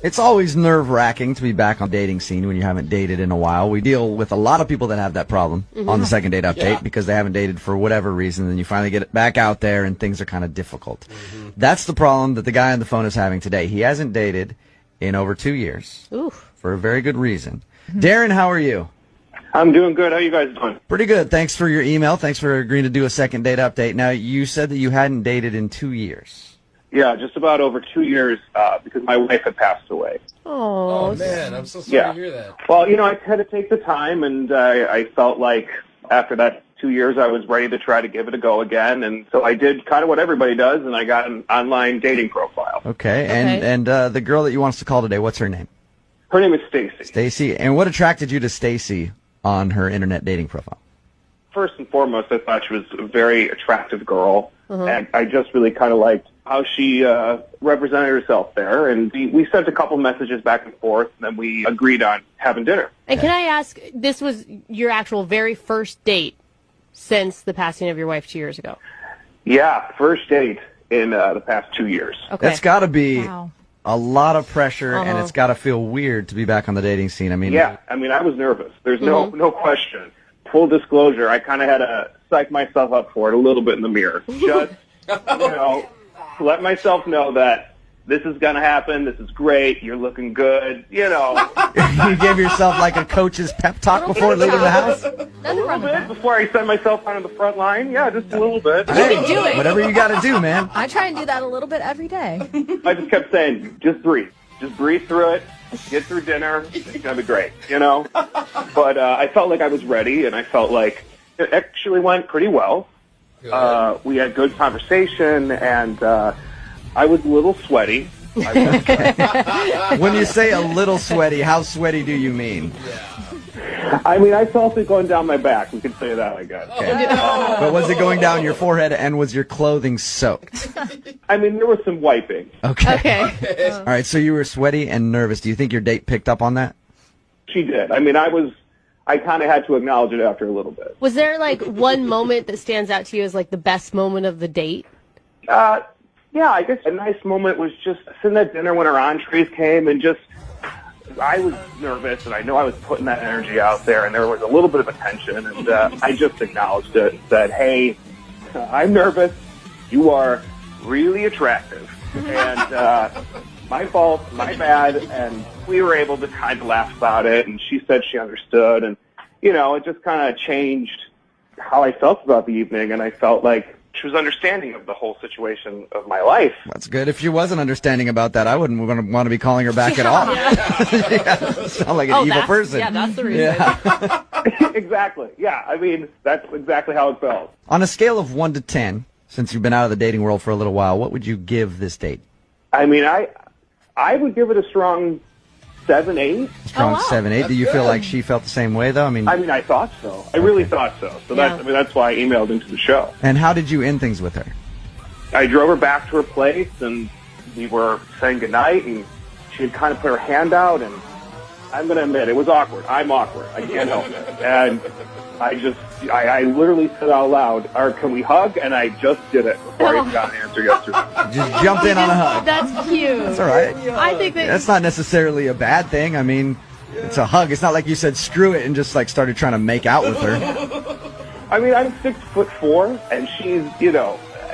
It's always nerve-wracking to be back on the dating scene when you haven't dated in a while. We deal with a lot of people that have that problem on the second date update because they haven't dated for whatever reason, and you finally get it back out there and things are kind of difficult. That's the problem that the guy on the phone is having today. He hasn't dated in over 2 years for a very good reason. Darren, how are you? I'm doing good. How you guys doing? Pretty good. Thanks for your email. Thanks for agreeing to do a second date update. Now, you said that you hadn't dated in 2 years. Yeah, just about over 2 years because my wife had passed away. Oh, man, I'm so sorry to hear that. Well, I had to take the time, and I felt like after that 2 years I was ready to try to give it a go again, and so I did kind of what everybody does, and I got an online dating profile. Okay. And the girl that you want us to call today, what's her name? Her name is Stacy. Stacy. And what attracted you to Stacy on her internet dating profile? First and foremost, I thought she was a very attractive girl, and I just really kind of liked how she represented herself there. And we sent a couple messages back and forth, and then we agreed on having dinner. And can I ask, this was your actual very first date since the passing of your wife 2 years ago? Yeah, first date in the past 2 years. Okay. That's got to be a lot of pressure, and it's got to feel weird to be back on the dating scene. I mean, I was nervous. There's no question. Full disclosure, I kind of had to psych myself up for it a little bit in the mirror. Just, let myself know that this is going to happen. This is great. You're looking good. You gave yourself like a coach's pep talk before leaving the house? A little bit before I send myself out on the front line. Yeah, just a little bit. Hey, do it. Whatever you got to do, man. I try and do that a little bit every day. I just kept saying, just breathe. Just breathe through it. Get through dinner. It's going to be great, But I felt like I was ready, and I felt like it actually went pretty well. We had good conversation, and I was a little sweaty. When you say a little sweaty, how sweaty do you mean? I mean, I felt it going down my back. We could say that, I guess. Okay. But was it going down your forehead, and was your clothing soaked? I mean, there was some wiping. Okay. All right, so you were sweaty and nervous. Do you think your date picked up on that? She did. I mean, I kind of had to acknowledge it after a little bit. Was there, like, one moment that stands out to you as, like, the best moment of the date? Yeah, I guess a nice moment was just sitting at dinner when our entrees came, and just I was nervous, and I know I was putting that energy out there, and there was a little bit of a tension, and I just acknowledged it and said, hey, I'm nervous. You are really attractive, and my fault, my bad, and we were able to kind of laugh about it, and she said she understood, and, it just kind of changed how I felt about the evening, and I felt like she was understanding of the whole situation of my life. That's good. If she wasn't understanding about that, I wouldn't want to be calling her back at all. Sound like an evil person. Yeah, that's the reason. Yeah. Exactly. Yeah, I mean, that's exactly how it felt. On a scale of 1 to 10, since you've been out of the dating world for a little while, what would you give this date? I mean, I would give it a strong 7, 8. Strong 7, 8. Do you feel like she felt the same way, though? I mean, I thought so. I really thought so. So that's why I emailed into the show. And how did you end things with her? I drove her back to her place, and we were saying goodnight, and she had kind of put her hand out, and I'm going to admit, it was awkward. I'm awkward. I can't help it. And I literally said out loud, can we hug? And I just did it before I even got an answer yesterday. Just jumped in on a hug. That's cute. That's all right. I think that's not necessarily a bad thing. I mean, it's a hug. It's not like you said screw it and just like started trying to make out with her. I mean, I'm 6'4", and she's,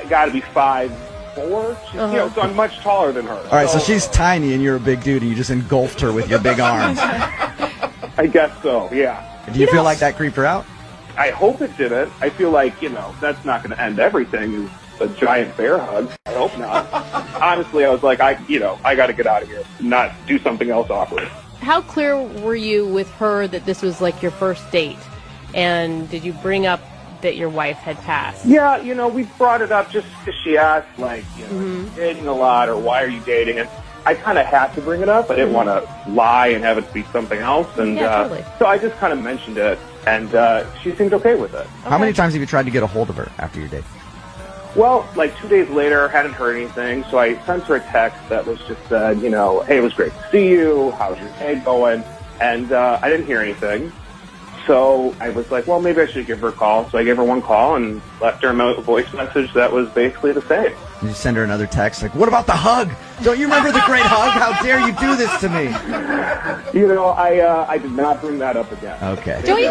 got to be 5'4". She's, so I'm much taller than her. All right, so she's tiny and you're a big dude, and you just engulfed her with your big arms. I guess so, yeah. Do you feel like that creeped her out? I hope it didn't. I feel like, that's not going to end everything, is a giant bear hug. I hope not. Honestly, I was like, I got to get out of here, not do something else awkward. How clear were you with her that this was like your first date? And did you bring up that your wife had passed? Yeah, we brought it up just because she asked, like, dating a lot, or why are you dating? And I kind of had to bring it up. I didn't want to lie and have it be something else. And totally. So I just kind of mentioned it, and she seemed okay with it. Okay. How many times have you tried to get a hold of her after your date? Well, like 2 days later, hadn't heard anything, so I sent her a text that was just said, hey, it was great to see you. How's your day going? And I didn't hear anything. So I was like, well, maybe I should give her a call. So I gave her one call and left her a voice message that was basically the same. You send her another text like, what about the hug? Don't you remember the great hug? How dare you do this to me? You know, I did not bring that up again. Okay. Do you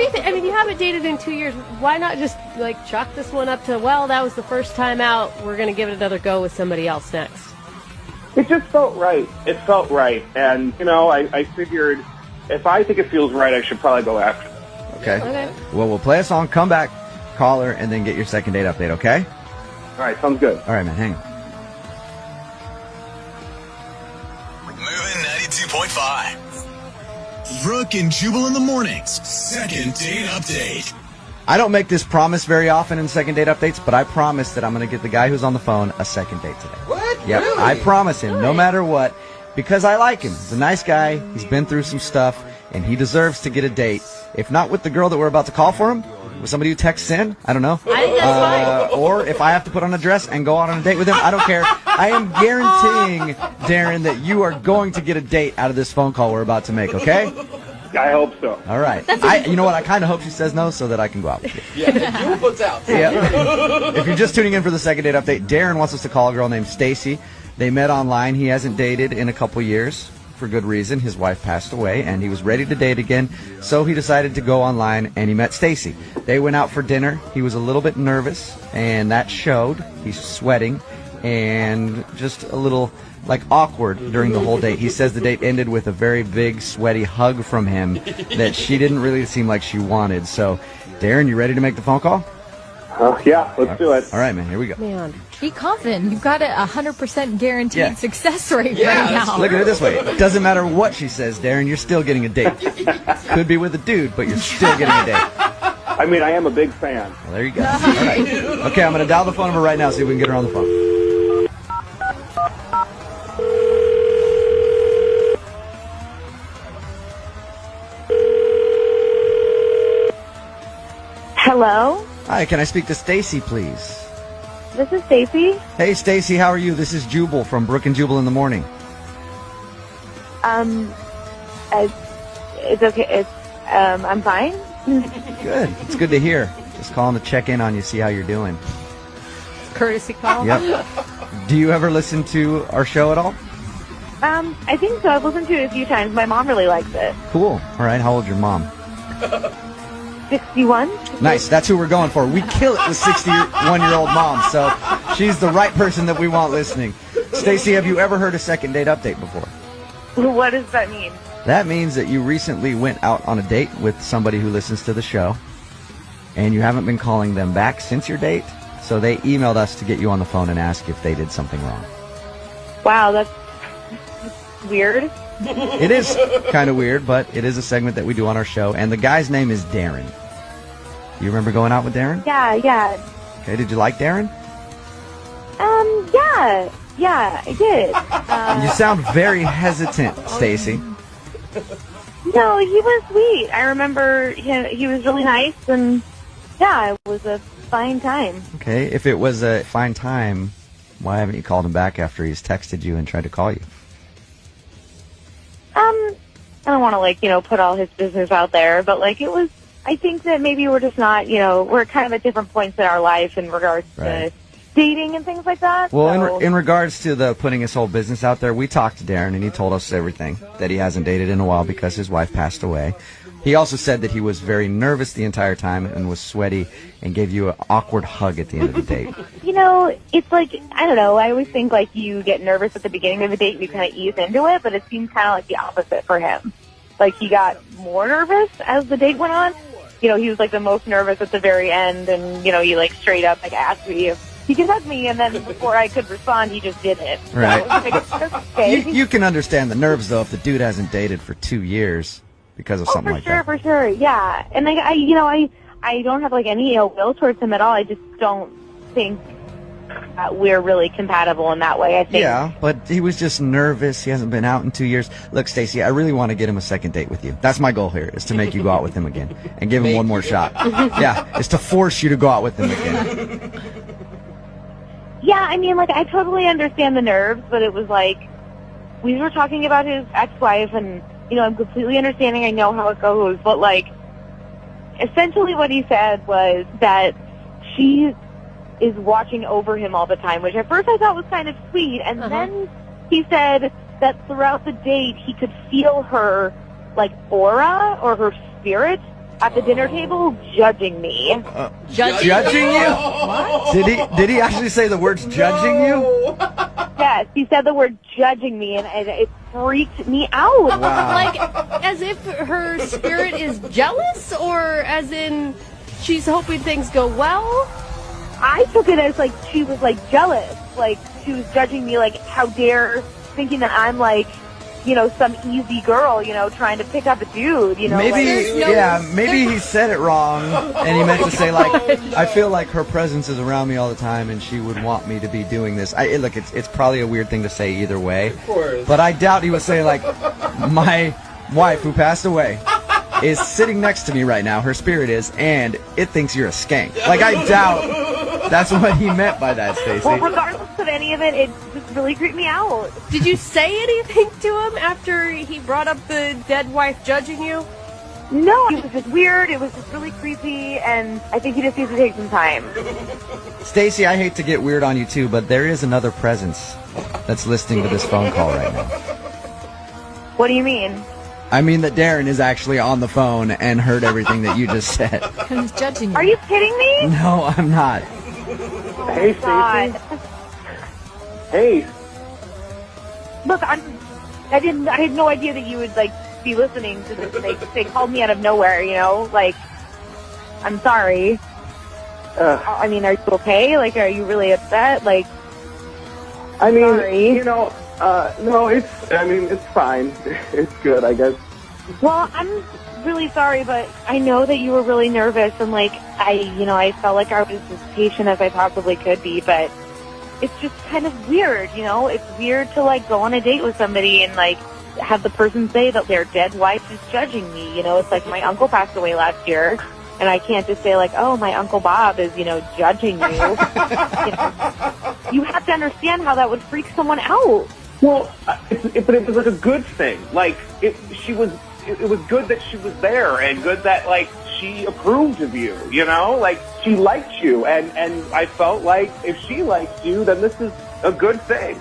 think, I mean, you haven't dated in 2 years. Why not just, like, chalk this one up to, well, that was the first time out. We're going to give it another go with somebody else next? It just felt right. It felt right. And, you know, I figured if I think it feels right, I should probably go after it. Okay. Well, we'll play a song, come back, call her, and then get your second date update, okay? All right, sounds good. All right, man, hang on. Moving 92.5. Brooke and Jubal in the mornings. Second date update. I don't make this promise very often in second date updates, but I promise that I'm going to get the guy who's on the phone a second date today. What? Yep, Really? I promise him, no matter what, because I like him. He's a nice guy. He's been through some stuff, and he deserves to get a date. If not with the girl that we're about to call for him, with somebody who texts in, I don't know. I think that's fine. Or if I have to put on a dress and go out on a date with him, I don't care. I am guaranteeing, Darren, that you are going to get a date out of this phone call we're about to make, okay? I hope so. All right. You know what? I kind of hope she says no so that I can go out with you. Yeah, you puts out. Yeah. If you're just tuning in for the second date update, Darren wants us to call a girl named Stacy. They met online. He hasn't dated in a couple years for good reason. His wife passed away, and he was ready to date again, so he decided to go online, and he met Stacy. They went out for dinner. He was a little bit nervous, and that showed. He's sweating and just a little awkward during the whole date. He says the date ended with a very big, sweaty hug from him that she didn't really seem like she wanted. So, Darren, you ready to make the phone call? Yeah, let's do it. All right, man, here we go. Man. Be confident. You've got a 100% guaranteed Yeah. success rate Yeah, right now. Look at it this way. It doesn't matter what she says, Darren, you're still getting a date. Could be with a dude, but you're still getting a date. I mean, I am a big fan. Well, there you go. All right. Okay, I'm going to dial the phone number right now, see if we can get her on the phone. Hello, Hi, can I speak to Stacy, please? this is Stacy. Hey, Stacy, how are you? This is Jubal from Brooke and Jubal in the Morning. It's okay. I'm fine. Good. It's good to hear. Just calling to check in on you, see how you're doing. Courtesy call? Yep. Do you ever listen to our show at all? I think so. I've listened to it a few times. My mom really likes it. Cool. All right, how old's your mom? 61. Nice. That's who we're going for. We kill it with 61-year-old moms, so she's the right person that we want listening. Stacy, have you ever heard a second date update before? What does that mean? That means that you recently went out on a date with somebody who listens to the show, and you haven't been calling them back since your date, so they emailed us to get you on the phone and ask if they did something wrong. Wow, that's weird. It is kind of weird, but it is a segment that we do on our show, and the guy's name is Darren. You remember going out with Darren? Yeah. Okay, did you like Darren? Yeah, I did. You sound very hesitant, Stacy. No, he was sweet. I remember he was really nice, and yeah, it was a fine time. Okay, if it was a fine time, why haven't you called him back after he's texted you and tried to call you? I don't want to put all his business out there, but it was. I think that maybe we're just not, we're kind of at different points in our life in regards Right. to dating and things like that. Well, so. in regards to the putting his whole business out there, we talked to Darren, and he told us everything, that he hasn't dated in a while because his wife passed away. He also said that he was very nervous the entire time and was sweaty and gave you an awkward hug at the end of the date. It's I don't know. I always think you get nervous at the beginning of the date and you kind of ease into it, but it seems kind of like the opposite for him. He got more nervous as the date went on. He was the most nervous at the very end, and he straight up asked me if he could hug me, and then before I could respond, he just did it. Right. So, okay. You can understand the nerves, though, if the dude hasn't dated for 2 years because of something like that. For sure, yeah. And I don't have any ill will towards him at all. I just don't think that we're really compatible in that way. I think. Yeah, but he was just nervous. He hasn't been out in 2 years. Look, Stacy, I really want to get him a second date with you. That's my goal here, is to make you go out with him again and give him one more shot. Yeah, is to force you to go out with him again. Yeah, I totally understand the nerves, but it was we were talking about his ex-wife, and I'm completely understanding. I know how it goes, but essentially what he said was that she is watching over him all the time, which at first I thought was kind of sweet. And then he said that throughout the date he could feel her, like, aura or her spirit at the dinner table judging me. Judging you? What? Did he actually say the words judging you? Yes, he said the word judging me, and it freaked me out. Wow. Like, as if her spirit is jealous, or as in she's hoping things go well? I took it as, like, she was, like, jealous. Like, she was judging me, like, how dare, thinking that I'm, like, you know, some easy girl, you know, trying to pick up a dude, you know. Maybe, maybe he said it wrong, and he meant to say, like, I feel like her presence is around me all the time, and she would want me to be doing this. Look, it's probably a weird thing to say either way, Of course. but I doubt he was saying, like, my wife who passed away is sitting next to me right now, her spirit is, and it thinks you're a skank. Like, I doubt that's what he meant by that, Stacey. Well, regardless of any of it just really creeped me out. Did you say anything to him after he brought up the dead wife judging you? No, it was just weird. It was just really creepy, and I think he just needs to take some time. Stacey, I hate to get weird on you too, but there is another presence that's listening to this phone call right now. What do you mean? I mean that Darren is actually on the phone and heard everything that you just said. And he's judging you. Are you kidding me? No, I'm not. Hey, Stacey. God. Hey. Look, I had no idea that you would, like, be listening to this. They called me out of nowhere, you know? Like, I'm sorry. I mean, are you okay? Like, are you really upset? Like, I mean, sorry. you know, no, it's fine. It's good, I guess. Well, I'm really sorry, but I know that you were really nervous, and, like, I felt like I was as patient as I possibly could be, but it's just kind of weird, you know? It's weird to, like, go on a date with somebody and, like, have the person say that their dead wife is judging me, you know? It's like my uncle passed away last year, and I can't just say, like, oh, my Uncle Bob is, you know, judging you. You have to understand how that would freak someone out. Well, but it was like a good thing. Like, it was good that she was there, and good that, like, she approved of you, you know? Like, she liked you, and I felt like if she likes you, then this is a good thing.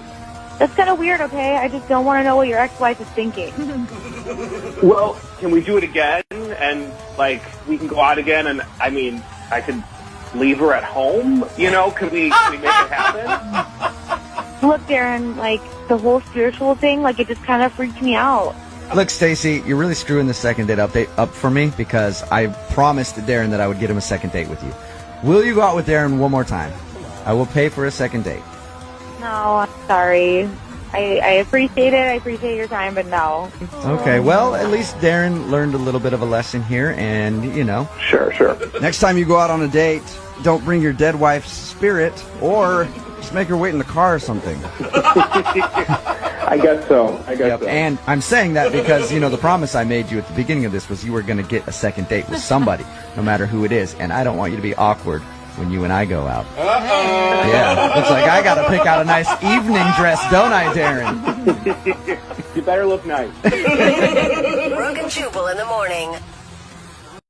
That's kind of weird, okay? I just don't want to know what your ex-wife is thinking. Well, can we do it again? And, like, we can go out again, and, I mean, I could leave her at home, you know? Can we make it happen? Look, Darren, like, the whole spiritual thing, like, it just kind of freaked me out. Look, Stacey, you're really screwing the second date update up for me because I promised Darren that I would get him a second date with you. Will you go out with Darren one more time? I will pay for a second date. No, I'm sorry. I appreciate it. I appreciate your time, but no. Okay, well, at least Darren learned a little bit of a lesson here, and, you know. Sure. Next time you go out on a date, don't bring your dead wife's spirit, or just make her wait in the car or something. I guess so. So. And I'm saying that because, you know, the promise I made you at the beginning of this was you were going to get a second date with somebody, no matter who it is, and I don't want you to be awkward when you and I go out. Uh-oh. Yeah, looks like I got to pick out a nice evening dress, don't I, Darren? You better look nice. Brooke and Jubal in the morning.